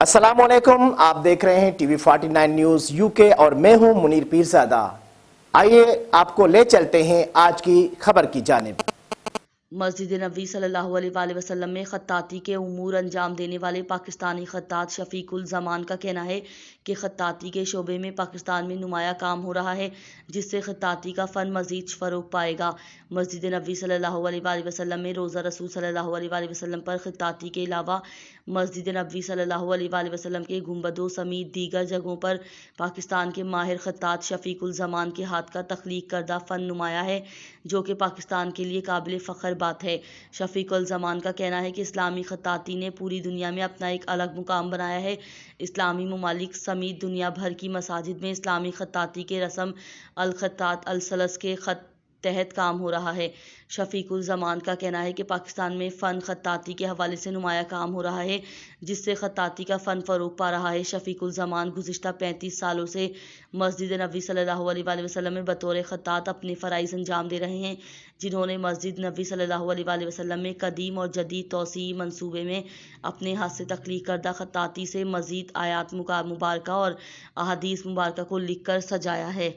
अस्सलामुअलैकुम, आप देख रहे हैं टीवी 49 न्यूज यूके और मैं हूं मुनीर पीरज़ादा। आइए आपको ले चलते हैं आज की खबर की जानिब। मस्जिद नबी सल्लल्लाहु अलैहि वसल्लम में खत्ताती के उमूर अंजाम देने वाले पाकिस्तानी खत्तात शफीकुल ज़मान का कहना है कि खत्ताती के शोबे में पाकिस्तान में नुमाया काम हो रहा है, जिससे खत्ताती का फ़न मज़ीद फ़रोग़ पाएगा। मस्जिद नबी सल्लल्लाहु अलैहि वसल्लम में रोज़ा रसूल सल्लल्लाहु अलैहि वसल्लम पर खत्ताती के अलावा मस्जिद नबी सल्लल्लाहु अलैहि वसल्लम के गुंबदों समेत दीगर जगहों पर पाकिस्तान के माहिर खत्तात शफीकुल ज़मान के हाथ का तख्लीक करदा फ़न नुमाया है, जो कि पाकिस्तान के लिए काबिल फ़ख्र बात है। शफीकुल ज़मान का कहना है कि इस्लामी खत्ताती ने पूरी दुनिया में अपना एक अलग मुकाम बनाया है। इस्लामी ममालिक समेत दुनिया भर की मसाजिद में इस्लामी खत्ताती के रस्म अल खत्तात अल सलस के खत तहत काम हो रहा है। शफीकुल ज़मान का कहना है कि पाकिस्तान में फ़न खत्ताती के हवाले से नुमाया काम हो रहा है, जिससे खत्ताती का फ़न फ़रोग़ पा रहा है। शफीकुल ज़मान गुज़िश्ता 35 सालों से मस्जिद नबी सल्लल्लाहु अलैहि वसल्लम में बतौर खत्तात अपने फ़राइज़ अंजाम दे रहे हैं, जिन्होंने मस्जिद नबी सल्लल्लाहु अलैहि वसल्लम में कदीम और जदीद तौसीई मंसूबे में अपने हाथ से तख्लीक करदा खत्ताती से मज़ीद आयात मुबारका और अहादीस मुबारका को लिख कर सजाया है।